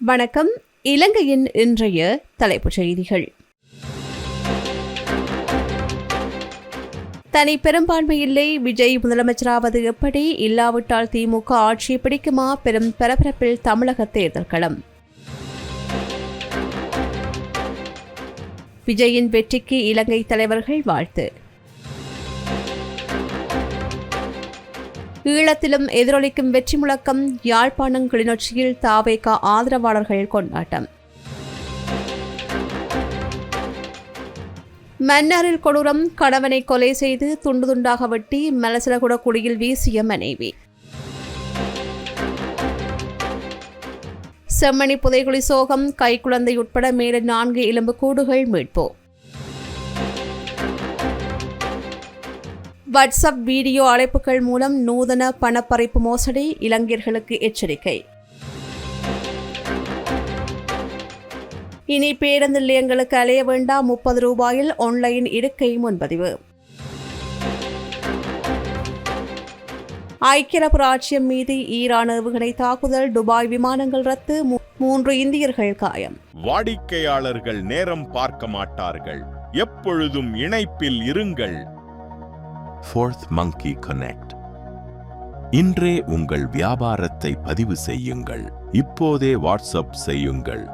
வணக்கம். இலங்கையின் இன்றைய தலைப்புச் செய்திகள். தனி பெரும்பான்மை இல்லை, விஜய் முதலமைச்சராவது எப்படி, இல்லாவிட்டால் திமுக ஆட்சியை பிடிக்குமா, பெரும் பரபரப்பில் தமிழக தேர்தல் களம். விஜயின் வெற்றிக்கு இலங்கை தலைவர்கள் வாழ்த்து. ஈழத்திலும் எதிரொலிக்கும் வெற்றி முழக்கம், யாழ்ப்பாணம் கிளிநொச்சியில் தாவேகா ஆதரவாளர்கள் கொண்டாட்டம். மன்னாரில் கொடூரம், கணவனை கொலை செய்து துண்டு துண்டாக வெட்டி மலசலகுட குடியில் வீசிய மனைவி. செம்மணி புதைகுழி சோகம், கைக்குழந்தை உட்பட மேலும் 4 எலும்புக்கூடுகள் மீட்பு. வாட்ஸ்அப் வீடியோ அழைப்புகள் மூலம் நூதன பணப்பறிப்பு மோசடி, இளைஞர்களுக்கு எச்சரிக்கை. இனி பேருந்து நிலையங்களுக்கு அலைய வேண்டாம், 30 ரூபாயில் ஆன்லைன் இருக்கை முன்பதிவு. ஐக்கிய அரபு ராச்சியம் மீது ஈரான் ஏவுகணை தாக்குதல், துபாய் விமானங்கள் ரத்து, 3 இந்தியர்கள் காயம். வாடிக்கையாளர்கள் நேரம் பார்க்க மாட்டார்கள், எப்பொழுதும் இணைப்பில் இருங்கள். Fourth Monkey Connect. இன்றே உங்கள் வியாபாரத்தை பதிவு செய்யுங்கள். இப்போதே வாட்ஸ்அப் செய்யுங்கள்.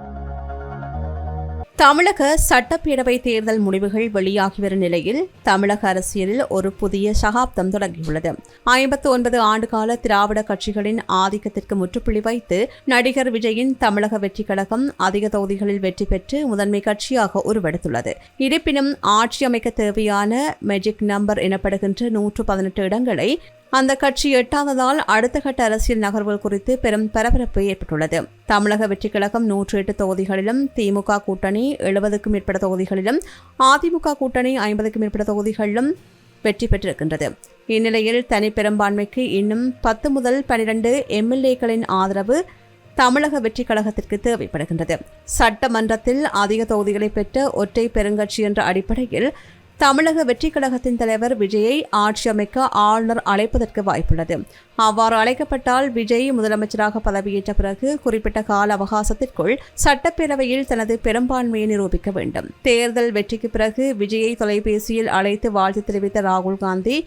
தமிழக சட்டப்பேரவை தேர்தல் முடிவுகள் வெளியாகி வரும் நிலையில் தமிழக அரசியலில் ஒரு புதிய சகாப்தம் தொடங்கியுள்ளது. 59 ஆண்டுகால திராவிட கட்சிகளின் ஆதிக்கத்திற்கு முற்றுப்புள்ளி வைத்து நடிகர் விஜயின் தமிழக வெற்றி கழகம் அதிக தொகுதிகளில் வெற்றி பெற்று முதன்மை கட்சியாக உருவெடுத்துள்ளது. இருப்பினும் ஆட்சி அமைக்க தேவையான மேஜிக் நம்பர் எனப்படுகின்ற 118 இடங்களை அந்த கட்சி எட்டாததால் அடுத்த கட்ட அரசியல் நகர்வுகள் குறித்து பெரும் பரபரப்பு ஏற்பட்டுள்ளது. தமிழக வெற்றிக் கழகம் 108 தொகுதிகளிலும், திமுக கூட்டணி 70க்கும் மேற்பட்ட தொகுதிகளிலும், அதிமுக கூட்டணி 50க்கும் மேற்பட்ட தொகுதிகளிலும் வெற்றி பெற்றிருக்கின்றது. இந்நிலையில் தனி பெரும்பான்மைக்கு இன்னும் 10 முதல் 12 எம்எல்ஏக்களின் ஆதரவு தமிழக வெற்றிக் கழகத்திற்கு தேவைப்படுகின்றது. சட்டமன்றத்தில் அதிக தொகுதிகளை பெற்ற ஒற்றை பெருங்கட்சி என்ற அடிப்படையில் தமிழக வெற்றிக் கழகத்தின் தலைவர் விஜயை ஆட்சி அமைக்க ஆளுநர் அழைப்பதற்கு வாய்ப்புள்ளது. அவ்வாறு அழைக்கப்பட்டால் விஜய் முதலமைச்சராக பதவியேற்ற பிறகு குறிப்பிட்ட கால அவகாசத்திற்குள் சட்டப்பேரவையில் தனது பெரும்பான்மையை நிரூபிக்க வேண்டும். தேர்தல் வெற்றிக்கு பிறகு விஜயை தொலைபேசியில் அழைத்து வாழ்த்து தெரிவித்த ராகுல் காந்தி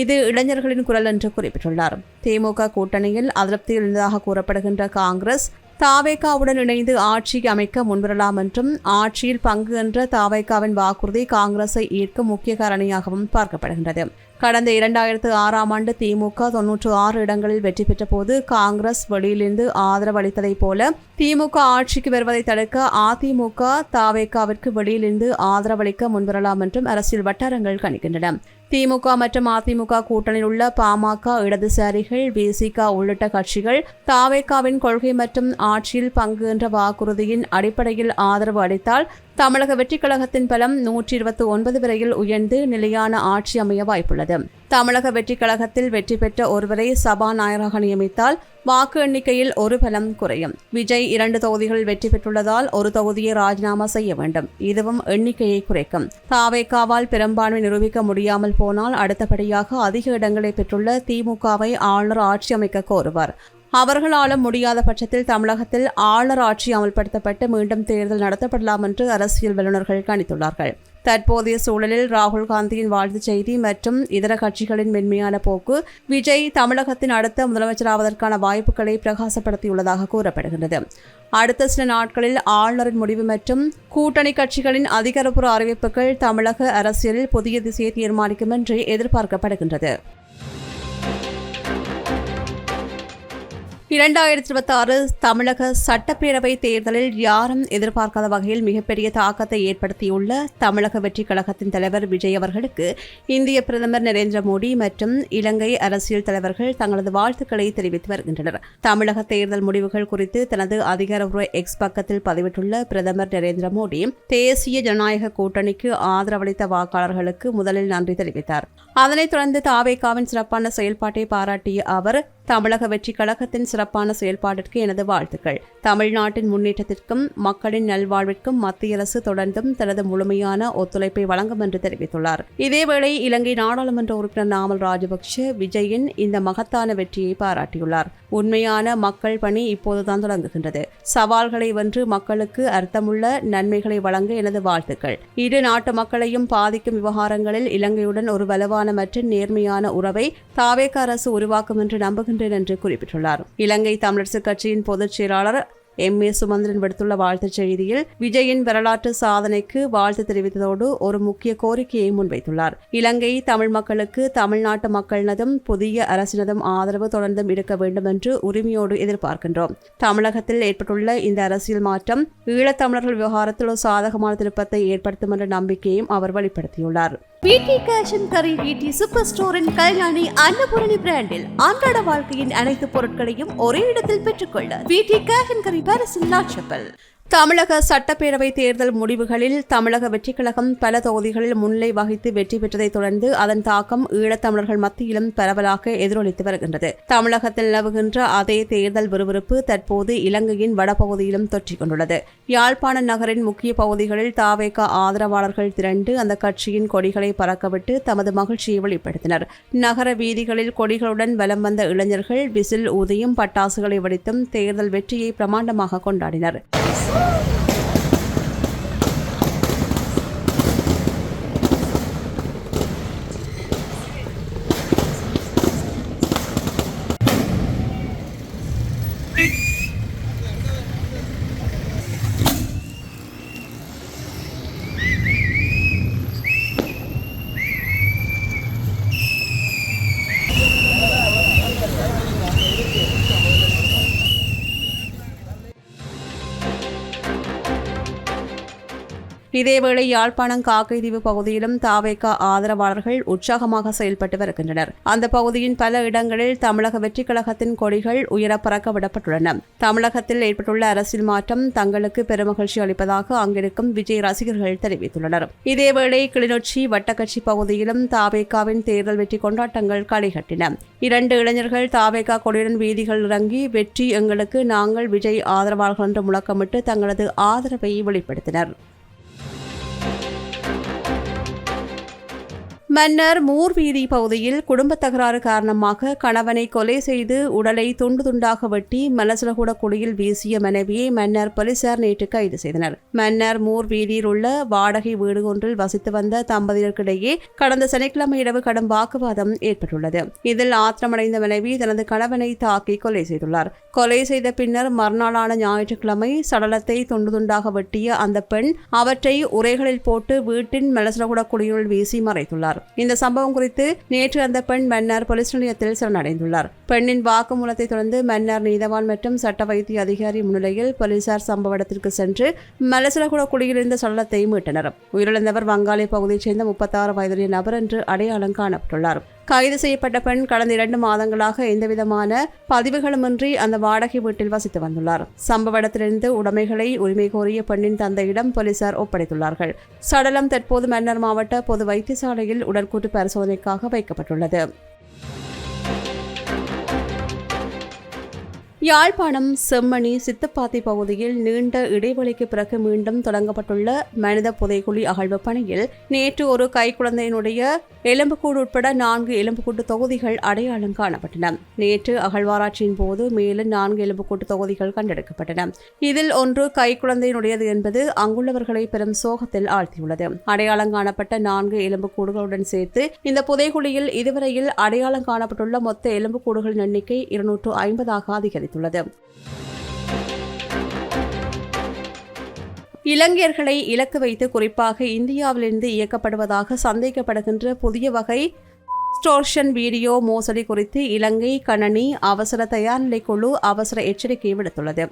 இது இளைஞர்களின் குரல் என்று குறிப்பிட்டுள்ளார். திமுக கூட்டணியில் அதிருப்தி இருந்ததாக கூறப்படுகின்ற காங்கிரஸ் தாவேகாவுடன் இணைந்து ஆட்சி அமைக்க முன்வரலாம் என்றும், ஆட்சியில் பங்கு என்ற தாவேகாவின் வாக்குறுதி காங்கிரஸை ஈர்க்கும் முக்கிய காரணியாகவும் பார்க்கப்படுகின்றது. கடந்த 2006ஆம் ஆண்டு திமுக 96 இடங்களில் வெற்றி பெற்ற போது காங்கிரஸ் வெளியிலிருந்து ஆதரவு அளித்ததைப் போல திமுக ஆட்சிக்கு வருவதை தடுக்க அதிமுக தாவேகாவிற்கு வெளியிலிருந்து ஆதரவளிக்க முன்வரலாம் என்றும் அரசியல் வட்டாரங்கள் கணிக்கின்றன. திமுக மற்றும் அதிமுக கூட்டணியில் உள்ள பாமக, இடதுசாரிகள், விசிக உள்ளிட்ட கட்சிகள் தாவேகாவின் கொள்கை மற்றும் ஆட்சியில் பங்கு என்ற வாக்குறுதியின் அடிப்படையில் ஆதரவு அளித்தால் தமிழக வெற்றிக் கழகத்தின் பலம் 129 வரையில் உயர்ந்து நிலையான ஆட்சி அமைய வாய்ப்புள்ளது. தமிழக வெற்றிக் கழகத்தில் வெற்றி பெற்ற ஒருவரை சபாநாயகராக நியமித்தால் வாக்கு எண்ணிக்கையில் ஒரு பலம் குறையும். விஜய் 2 தொகுதிகளில் வெற்றி பெற்றுள்ளதால் ஒரு தொகுதியை ராஜினாமா செய்ய வேண்டும். இதுவும் எண்ணிக்கையை குறைக்கும். தாவேகாவால் பெரும்பான்மை நிரூபிக்க முடியாமல் போனால் அடுத்தபடியாக அதிக இடங்களை பெற்றுள்ள திமுகவை ஆளுநர் ஆட்சி அமைக்க கோருவார். அவர்களாலும் முடியாத பட்சத்தில் தமிழகத்தில் ஆளுநர் ஆட்சி அமல்படுத்தப்பட்டு மீண்டும் தேர்தல் நடத்தப்படலாம் என்று அரசியல் வல்லுநர்கள் கணித்துள்ளார்கள். தற்போதைய சூழலில் ராகுல் காந்தியின் வாழ்த்துச் செய்தி மற்றும் இதர கட்சிகளின் மென்மையான போக்கு விஜய் தமிழகத்தின் அடுத்த முதலமைச்சராவதற்கான வாய்ப்புகளை பிரகாசப்படுத்தியுள்ளதாக கூறப்படுகின்றது. அடுத்த சில நாட்களில் ஆளுநரின் முடிவு மற்றும் கூட்டணி கட்சிகளின் அதிகாரப்பூர்வ அறிவிப்புகள் தமிழக அரசியலில் புதிய திசையை தீர்மானிக்கும் என்று எதிர்பார்க்கப்படுகின்றது. 2026 தமிழக சட்டப்பேரவை தேர்தலில் யாரும் எதிர்பார்க்காத வகையில் மிகப்பெரிய தாக்கத்தை ஏற்படுத்தியுள்ள தமிழக வெற்றிக் கழகத்தின் தலைவர் விஜய் அவர்களுக்கு இந்திய பிரதமர் நரேந்திர மோடி மற்றும் இலங்கை அரசியல் தலைவர்கள் தங்களது வாழ்த்துக்களை தெரிவித்து வருகின்றனர். தமிழக தேர்தல் முடிவுகள் குறித்து தனது அதிகாரப்பூர்வ எக்ஸ் பக்கத்தில் பதிவிட்டுள்ள பிரதமர் நரேந்திர மோடி தேசிய ஜனநாயக கூட்டணிக்கு ஆதரவளித்த வாக்காளர்களுக்கு முதலில் நன்றி தெரிவித்தார். அதனைத் தொடர்ந்து தாவேகாவின் சிறப்பான செயல்பாட்டை பாராட்டிய அவர் தமிழக வெற்றி கழகத்தின் சிறப்பான செயல்பாட்டிற்கு எனது வாழ்த்துக்கள். தமிழ்நாட்டின் முன்னேற்றத்திற்கும் மக்களின் நல்வாழ்விற்கும் மத்திய அரசு தொடர்ந்தும் தனது முழுமையான ஒத்துழைப்பை வழங்கும் என்று தெரிவித்துள்ளார். இதேவேளை இலங்கை நாடாளுமன்ற உறுப்பினர் நாமல் ராஜபக்ஷ விஜயின் இந்த மகத்தான வெற்றியை பாராட்டியுள்ளார். உண்மையான மக்கள் பணி இப்போதுதான் தொடங்குகின்றது. சவால்களை வென்று மக்களுக்கு அர்த்தமுள்ள நன்மைகளை வழங்க எனது வாழ்த்துக்கள். இரு நாட்டு மக்களையும் பாதிக்கும் விவகாரங்களில் இலங்கையுடன் ஒரு வலுவான மற்றும் நேர்மையான உறவை தாவேக அரசு உருவாக்கும் என்று நம்புகின்றேன் என்று குறிப்பிட்டுள்ளார். இலங்கை தமிழரசுக் கட்சியின் பொதுச் செயலாளர் M.A. சுமந்திரன் விடுத்துள்ள வாழ்த்துச் செய்தியில் விஜயின் வரலாற்று சாதனைக்கு வாழ்த்து தெரிவித்ததோடு ஒரு முக்கிய கோரிக்கையை முன்வைத்துள்ளார். இலங்கை தமிழ் மக்களுக்கு தமிழ்நாட்டு மக்களினதும் புதிய அரசினதும் ஆதரவு தொடர்ந்தும் இருக்க வேண்டும் என்று உரிமையோடு எதிர்பார்க்கின்றோம். தமிழகத்தில் ஏற்பட்டுள்ள இந்த அரசியல் மாற்றம் ஈழத்தமிழர்கள் விவகாரத்தில் ஒரு சாதகமான திருப்பத்தை ஏற்படுத்தும் என்ற நம்பிக்கையும் அவர் வெளிப்படுத்தியுள்ளார். VT Cash & Carry VT super ஸ்டோரின் கல்யாணி அன்னபூரணி பிராண்டில் அன்றாட வாழ்க்கையின் அனைத்து பொருட்களையும் ஒரே இடத்தில் பெற்றுக்கொள்ள VT Cash & Carry பாரிஸில் லாட்சப்பல். தமிழக சட்டப்பேரவை தேர்தல் முடிவுகளில் தமிழக வெற்றிக் கழகம் பல தொகுதிகளில் முன்னிலை வகித்து வெற்றி பெற்றதைத் தொடர்ந்து அதன் தாக்கம் ஈழத்தமிழர்கள் மத்தியிலும் பரவலாக எதிரொலித்து வருகின்றது. தமிழகத்தில் நிலவுகின்ற அதே தேர்தல் விறுவிறுப்பு தற்போது இலங்கையின் வடபகுதியிலும் தொற்றிக் கொண்டுள்ளது. யாழ்ப்பாண நகரின் முக்கிய பகுதிகளில் தாவேக ஆதரவாளர்கள் திரண்டு அந்த கட்சியின் கொடிகளை பறக்கவிட்டு தமது மகிழ்ச்சியை வெளிப்படுத்தினர். நகர வீதிகளில் கொடிகளுடன் வலம் வந்த இளைஞர்கள் விசில் ஊதியும் பட்டாசுகளை வெடித்தும் தேர்தல் வெற்றியை பிரமாண்டமாக கொண்டாடினர். இதேவேளை யாழ்ப்பாணம் காக்கைதீவு பகுதியிலும் தாவேக ஆதரவாளர்கள் உற்சாகமாக செயல்பட்டு வருகின்றனர். அந்த பகுதியின் பல இடங்களில் தமிழக வெற்றிக் கழகத்தின் கொடிகள் உயர பறக்க விடப்பட்டுள்ளன. தமிழகத்தில் ஏற்பட்டுள்ள அரசியல் மாற்றம் தங்களுக்கு பெருமகிழ்ச்சி அளிப்பதாக அங்கிருக்கும் விஜய் ரசிகர்கள் தெரிவித்துள்ளனர். இதேவேளை கிளிநொச்சி வட்டக்கட்சி பகுதியிலும் தாவேகாவின் தேர்தல் வெற்றி கொண்டாட்டங்கள் களிகட்டின. 2 இளைஞர்கள் தாவேகா கொடியுடன் வீதிகள் இறங்கி வெற்றி எங்களுக்கு, நாங்கள் விஜய் ஆதரவாளர்கள் என்று முழக்கமிட்டு தங்களது ஆதரவை வெளிப்படுத்தினர். மன்னர் மூர் வீதி பகுதியில் குடும்ப தகராறு காரணமாக கணவனை கொலை செய்து உடலை துண்டு துண்டாக வெட்டி மலசலகுட குழியில் வீசிய மனைவியை மன்னர் போலீசார் நேற்று கைது செய்தனர். மன்னர் மூர் வீதியில் உள்ள வாடகை வீடு ஒன்றில் வசித்து வந்த தம்பதியருக்கிடையே கடந்த சனிக்கிழமை இரவு கடும் வாக்குவாதம் ஏற்பட்டுள்ளது. இதில் ஆத்திரமடைந்த மனைவி தனது கணவனை தாக்கி கொலை செய்துள்ளார். கொலை செய்த பின்னர் மறுநாளான ஞாயிற்றுக்கிழமை சடலத்தை துண்டு துண்டாக வெட்டிய அந்த பெண் அவற்றை உரைகளில் போட்டு வீட்டின் மலசலகுட குழியுள் வீசி மறைத்துள்ளார். இந்த சம்பவம் குறித்து நேற்று அந்த பெண் மன்னார் போலீஸ் நிலையத்தில் சரணடைந்துள்ளார். பெண்ணின் வாக்குமூலத்தை தொடர்ந்து மன்னார் நீதவான் மற்றும் சட்ட வைத்திய அதிகாரி முன்னிலையில் போலீசார் சம்பவ இடத்திற்கு சென்று மலசலகுட குழியில் இருந்த சடலத்தை மீட்டனர். உயிரிழந்தவர் வங்காளி பகுதியைச் சேர்ந்த 36 வயதுடைய நபர் என்று அடையாளம் காணப்பட்டுள்ளார். கைது செய்யப்பட்ட பெண் கடந்த 2 மாதங்களாக எந்தவிதமான பதிவுகளுமின்றி அந்த வாடகை வீட்டில் வசித்து வந்துள்ளார். சம்பவ இடத்திலிருந்து உடைமைகளை உரிமை கோரிய பெண்ணின் தந்தையிடம் போலீசார் ஒப்படைத்துள்ளார்கள். சடலம் தற்போது மன்னார் மாவட்ட பொது வைத்தியசாலையில் உடற்கூற்று பரிசோதனைக்காக வைக்கப்பட்டுள்ளது. யாழ்ப்பாணம் செம்மணி சித்தப்பாத்தி பகுதியில் நீண்ட இடைவெளிக்கு பிறகு மீண்டும் தொடங்கப்பட்டுள்ள மனித புதைக்குழி அகழ்வு பணியில் நேற்று ஒரு கைக்குழந்தையினுடைய எலும்புக்கூடு உட்பட 4 எலும்புக்கூட்டு தொகுதிகள் அடையாளம் காணப்பட்டன. நேற்று அகழ்வாராய்ச்சியின் போது மேலும் 4 எலும்புக்கூட்டு தொகுதிகள் கண்டெடுக்கப்பட்டன. இதில் ஒன்று கைக்குழந்தையினுடையது என்பது அங்குள்ளவர்களை பெரும் சோகத்தில் ஆழ்த்தியுள்ளது. அடையாளம் காணப்பட்ட 4 எலும்புக்கூடுகளுடன் சேர்த்து இந்த புதைக்குழியில் இதுவரையில் அடையாளம் காணப்பட்டுள்ள மொத்த எலும்புக்கூடுகளின் எண்ணிக்கை 250ஆக அதிகரித்துள்ளது. இலங்கையர்களை இலக்கு வைத்து குறிப்பாக இந்தியாவிலிருந்து இயக்கப்படுவதாக சந்தேகப்படுகின்ற புதிய வகை ஸ்டோர்ஷன் வீடியோ மோசடி குறித்து இலங்கை கணனி அவசர தயார்நிலை குழு அவசர எச்சரிக்கை விடுத்துள்ளது.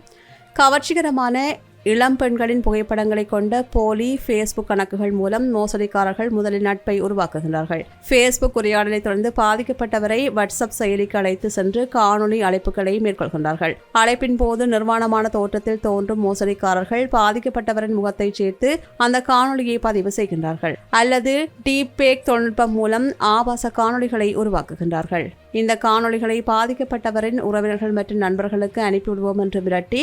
கவர்ச்சிகரமான இளம் பெண்களின் புகைப்படங்களை கொண்ட போலி ஃபேஸ்புக் கணக்குகள் மூலம் மோசடிக்காரர்கள் முதலில் நட்பை உருவாக்குகிறார்கள். ஃபேஸ்புக் உரையாடலை தொடர்ந்து பாதிக்கப்பட்டவரை வாட்ஸ்அப் செயலிக்கு அழைத்து சென்று காணொலி அழைப்புகளை மேற்கொள்கின்றார்கள். அழைப்பின் போது நிர்வாணமான தோற்றத்தில் தோன்றும் மோசடிக்காரர்கள் பாதிக்கப்பட்டவரின் முகத்தை சேர்த்து அந்த காணொலியை பதிவு செய்கின்றார்கள் அல்லது டீப் பேக் தொழில்நுட்பம் மூலம் ஆபாச காணொலிகளை உருவாக்குகின்றார்கள். இந்த காணொளிகளை பாதிக்கப்பட்டவரின் உறவினர்கள் மற்றும் நண்பர்களுக்கு அனுப்பிவிடுவோம் என்று விரட்டி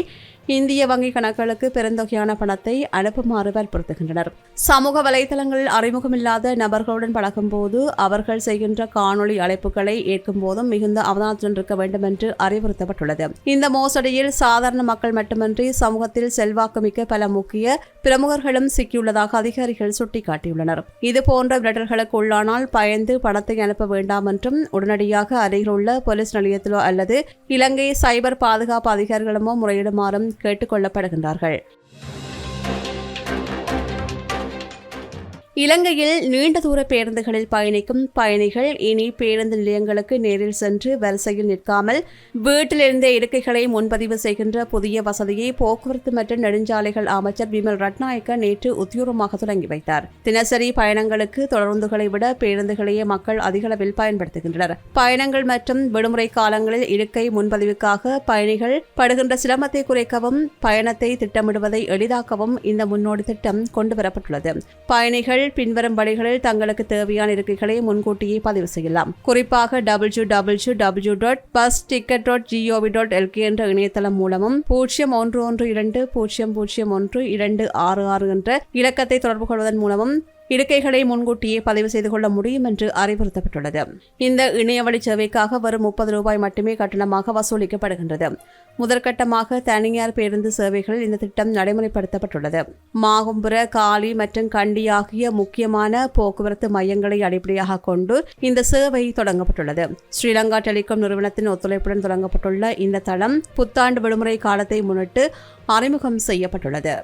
இந்திய வங்கி கணக்குகளுக்கு பெருந்தொகையான பணத்தை அனுப்புமாறு வற்புறுத்துகின்றனர். சமூக வலைதளங்களில் அறிமுகமில்லாத நபர்களுடன் பழகும்போது அவர்கள் செய்கின்ற காணொளி அழைப்புகளை ஏற்கும் போதும் மிகுந்த அவதானத்துடன் இருக்க வேண்டும் என்று அறிவுறுத்தப்பட்டுள்ளது. இந்த மோசடியில் சாதாரண மக்கள் மட்டுமின்றி சமூகத்தில் செல்வாக்குமிக்க பல முக்கிய பிரமுகர்களும் சிக்கியுள்ளதாக அதிகாரிகள் சுட்டிக்காட்டியுள்ளனர். இதுபோன்ற மிரட்டல்களுக்கு உள்ளானால் பயந்து பணத்தை அனுப்ப வேண்டாம் என்றும் உடனடியாக அருகில் உள்ள போலீஸ் நிலையத்திலோ அல்லது இலங்கை சைபர் பாதுகாப்பு அதிகாரிகளிடமோ முறையிடுமாறும் கேட்டுக் கொள்ளப்படுகின்றார்கள். இலங்கையில் நீண்ட தூர பேருந்துகளில் பயணிக்கும் பயணிகள் இனி பேருந்து நிலையங்களுக்கு நேரில் சென்று வரிசையில் நிற்காமல் வீட்டிலிருந்தே இருக்கைகளை முன்பதிவு செய்கின்ற புதிய வசதியை போக்குவரத்து மற்றும் நெடுஞ்சாலைகள் அமைச்சர் விமல் ரட்நாயக்க நேற்று உத்தியோகமாக தொடங்கி வைத்தார். தினசரி பயணங்களுக்கு தொடர்ந்துகளை விட பேருந்துகளையே மக்கள் அதிகளவில் பயன்படுத்துகின்றனர். பயணங்கள் மற்றும் விடுமுறை காலங்களில் இருக்கை முன்பதிவுக்காக பயணிகள் படுகின்ற சிரமத்தை குறைக்கவும் பயணத்தை திட்டமிடுவதை எளிதாக்கவும் இந்த முன்னோடி திட்டம் கொண்டுவரப்பட்டுள்ளது. பயணிகள் பின்வரும் வழிகளில் தங்களுக்கு தேவையான இருக்கைகளை முன்கூட்டியே பதிவு செய்யலாம். குறிப்பாக www.busticket.gov.lk என்ற இணையதளம் மூலமும் 0112001266 என்ற இலக்கத்தை தொடர்பு கொள்வதன் மூலமும் இருக்கைகளை முன்கூட்டியே பதிவு செய்து கொள்ள முடியும் என்று அறிவுறுத்தப்பட்டுள்ளது. இந்த இணையவழி சேவைக்காக வரும் ₹30 மட்டுமே கட்டணமாக வசூலிக்கப்படுகின்றது. முதற்கட்டமாக தனியார் பேருந்து சேவைகளில் இந்த திட்டம் நடைமுறைப்படுத்தப்பட்டுள்ளது. மாகும்புர, காலி மற்றும் கண்டி ஆகிய முக்கியமான போக்குவரத்து மையங்களை அடிப்படையாக கொண்டு இந்த சேவை தொடங்கப்பட்டுள்ளது. ஸ்ரீலங்கா டெலிகாம் நிறுவனத்தின் ஒத்துழைப்புடன் தொடங்கப்பட்டுள்ள இந்த தளம் புத்தாண்டு விடுமுறை காலத்தை முன்னிட்டு அறிமுகம் செய்யப்பட்டுள்ளது.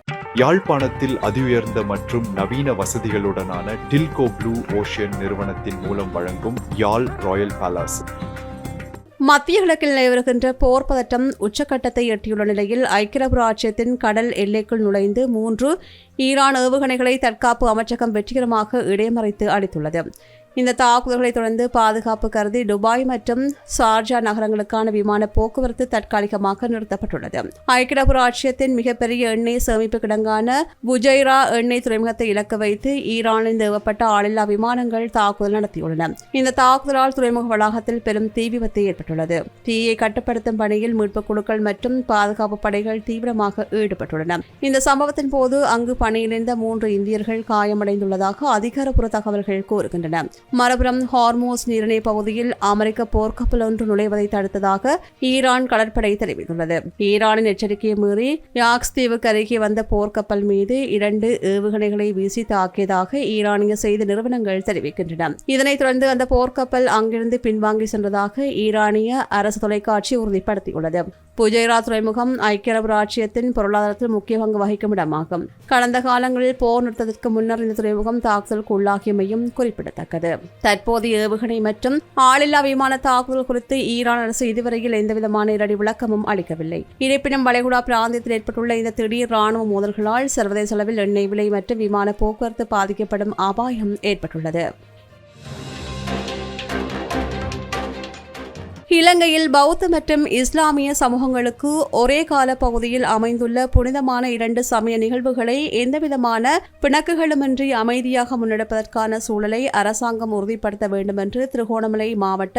யாழ்ப்பாணத்தில் அதிஉயர்ந்த மற்றும் நவீன வசதிகளுடனான டில்கோ ப்ளூ ஓஷன் நிறுவனத்தின் மூலம் வழங்கும் யாழ் ராயல் பேலஸ். மத்திய கிழக்கில் நிலவுகின்ற போர் பதட்டம் உச்சக்கட்டத்தை எட்டியுள்ள நிலையில் ஐக்கிய அரபு ராச்சியத்தின் கடல் எல்லைக்குள் நுழைந்து 3 ஈரான் ஏவுகணைகளை தற்காப்பு அமைச்சகம் வெற்றிகரமாக இடைமறித்து அளித்துள்ளது. இந்த தாக்குதல்களை தொடர்ந்து பாதுகாப்பு கருதி துபாய் மற்றும் ஷார்ஜா நகரங்களுக்கான விமான போக்குவரத்து தற்காலிகமாக நிறுத்தப்பட்டுள்ளது. ஐக்கிய அரபு ராச்சியத்தின் மிகப்பெரிய எண்ணெய் சேமிப்பு கிடங்கான புஜைரா எண்ணெய் துறைமுகத்தை இலக்கு வைத்து ஈரானில் ஏவப்பட்ட ஆளில்லா விமானங்கள் தாக்குதல் நடத்தியுள்ளன. இந்த தாக்குதலால் துறைமுக வளாகத்தில் பெரும் தீ விபத்து ஏற்பட்டுள்ளது. தீயை கட்டுப்படுத்தும் பணியில் மீட்புக் குழுக்கள் மற்றும் பாதுகாப்பு படைகள் தீவிரமாக ஈடுபட்டுள்ளன. இந்த சம்பவத்தின் போது அங்கு பணியிலிருந்த 3 இந்தியர்கள் காயமடைந்துள்ளதாக அதிகாரப்பூர்வ தகவல்கள் கூறுகின்றன. மறுபுறம் ஹார்மோஸ் நீரிணை பகுதியில் அமெரிக்க போர்க்கப்பல் ஒன்று நுழைவதை தடுத்ததாக ஈரான் கடற்படை தெரிவித்துள்ளது. ஈரானின் எச்சரிக்கையை மீறி யாக்ஸ் தீவுக்கு அருகே வந்த போர்க்கப்பல் மீது 2 ஏவுகணைகளை வீசி தாக்கியதாக ஈரானிய செய்தி நிறுவனங்கள் தெரிவிக்கின்றன. இதனைத் தொடர்ந்து அந்த போர்க்கப்பல் அங்கிருந்து பின்வாங்கி சென்றதாக ஈரானிய அரசு தொலைக்காட்சி உறுதிப்படுத்தியுள்ளது. புஜைரா துறைமுகம் ஐக்கிய அரபு ராச்சியத்தின் பொருளாதாரத்தில் முக்கிய பங்கு வகிக்கும் இடமாகும். கடந்த காலங்களில் போர் நிறுத்தத்திற்கு முன்னர் இந்த துறைமுகம் தாக்குதலுக்கு உள்ளாகியமையும் குறிப்பிடத்தக்கது. தற்போதைய ஏவுகணை மற்றும் ஆளில்லா விமான தாக்குதல் குறித்து ஈரான் அரசு இதுவரையில் எந்தவிதமான நேரடி விளக்கமும் அளிக்கவில்லை. இருப்பினும் வளைகுடா பிராந்தியத்தில் ஏற்பட்டுள்ள இந்த திடீர் ராணுவ மோதல்களால் சர்வதேச அளவில் எண்ணெய் விலை மற்றும் விமான போக்குவரத்து பாதிக்கப்படும் அபாயம் ஏற்பட்டுள்ளது. இலங்கையில் பௌத்த மற்றும் இஸ்லாமிய சமூகங்களுக்கு ஒரே கால பகுதியில் அமைந்துள்ள புனிதமான 2 சமய நிகழ்வுகளை எந்தவிதமான பிணக்குகளுமின்றி அமைதியாக முன்னெடுப்பதற்கான சூழலை அரசாங்கம் உறுதிப்படுத்த வேண்டும் என்று திருகோணமலை மாவட்ட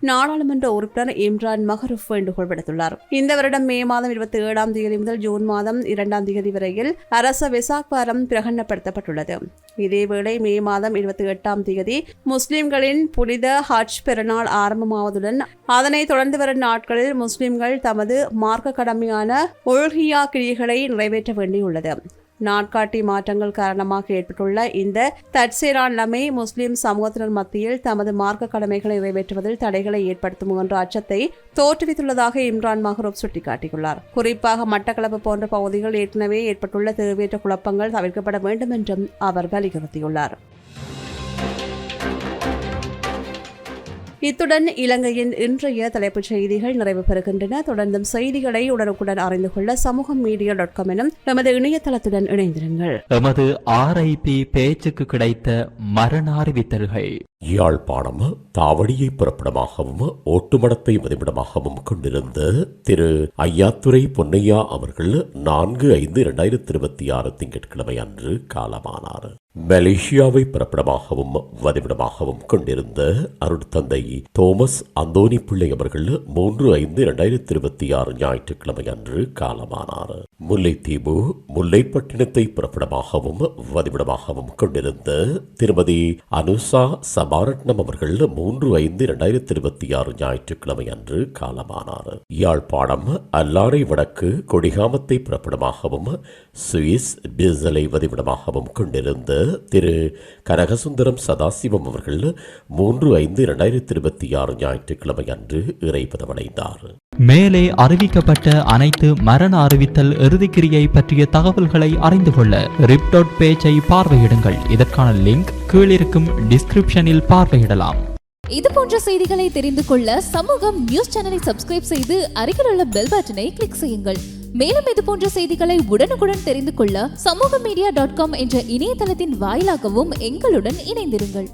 நாடாளுமன்ற உறுப்பினர் இம்ரான் மஹரூப் வேண்டுகோள் விடுத்துள்ளார். இந்த வருடம் மே மாதம் 27ஆம் தேதி முதல் ஜூன் மாதம் 2ஆம் தேதி வரையில் அரச வெசாக் வாரம் பிரகடனப்படுத்தப்பட்டுள்ளது. இதேவேளை மே மாதம் 28ஆம் தேதி முஸ்லிம்களின் புனித ஹஜ் பெருநாள் ஆரம்பமாவதுடன் அதனைத் தொடர்ந்து வரும் நாட்களில் முஸ்லிம்கள் தமது மார்க்க கடமையான உல்ஹியா கிரியைகளை நிறைவேற்ற வேண்டியுள்ளது. நாட்காட்டி மாற்றங்கள் காரணமாக ஏற்பட்டுள்ள இந்த தற்செயலான நிலைமை முஸ்லிம் சமூகத்தினர் மத்தியில் தமது மார்க்க கடமைகளை நிறைவேற்றுவதில் தடைகளை ஏற்படுத்தும் என்ற அச்சத்தை தோற்றுவித்துள்ளதாக இம்ரான் மஹரூப் சுட்டிக்காட்டியுள்ளார். குறிப்பாக மட்டக்களப்பு போன்ற பகுதிகளில் ஏற்கனவே ஏற்பட்டுள்ள தேவையற்ற குழப்பங்கள் தவிர்க்கப்பட வேண்டும் என்றும் அவர் வலியுறுத்தியுள்ளார். இத்துடன் இலங்கையின் இன்றைய தலைப்புச் செய்திகள் நிறைவு பெறுகின்றன. தொடர்ந்தும் செய்திகளை உடனுக்குடன் அறிந்து கொள்ள சமூகமீடியா.com எனும் எமது இணையதளத்துடன் இணைந்திருங்கள். எமது RIP பேச்சுக்கு கிடைத்த மரண அறிவித்தல்கள். யாழ்ப்பாணம் தாவடியை புறப்படமாகவும் ஓட்டுமடத்தை வதிவிடமாகவும் கொண்டிருந்த திரு ஐயாத்துரை பொன்னையா அவர்கள் 4/5/2026 திங்கட்கிழமை அன்று காலமானார். மலேசியாவை பிறப்பிடமாகவும் வதிவிடமாகவும் கொண்டிருந்த அருட்தந்தை தோமஸ் அந்தோனி பிள்ளை அவர்கள் 3/5/2026 ஞாயிற்றுக்கிழமை அன்று காலமானார். முல்லைத்தீவு முல்லைப்பட்டினத்தை பிறப்பிடமாகவும் வதிவிடமாகவும் கொண்டிருந்த திருமதி அனுசா சபாரட்னம் அவர்கள் 3/5/2026 ஞாயிற்றுக்கிழமை அன்று காலமானார். யாழ்ப்பாணம் அல்லாரை வடக்கு கொடிகாமத்தை பிறப்பிடமாகவும் சுவிஸ் பிசலை வதிவிடமாகவும் கொண்டிருந்த திரு கனகசுந்தரம் சதாசிவம் அவர்கள் 3/5/2026 ஞாயிற்றுக்கிழமை அன்று இறைப்பதமடைந்தார். மேலே அறிவிக்கப்பட்ட அனைத்து மரண அறிவித்தல் இறுதிக்கிரியை பற்றிய தகவல்களை அறிந்து கொள்ள ரிப்டாட் பேஜை பார்வையிடுங்கள். இதற்கான லிங்க் கீழிருக்கும் டிஸ்கிரிப்ஷனில் பார்வையிடலாம். இது போன்ற செய்திகளை தெரிந்து கொள்ள சமூகம் நியூஸ் சேனலை சப்ஸ்கிரைப் செய்து அருகில் உள்ள பெல் பட்டனை கிளிக் செய்யுங்கள். மேலும் இது போன்ற செய்திகளை உடனுக்குடன் தெரிந்து கொள்ள சமூகமீடியா.com என்ற இணையதளத்தின் வாயிலாகவும் எங்களுடன் இணைந்திருங்கள்.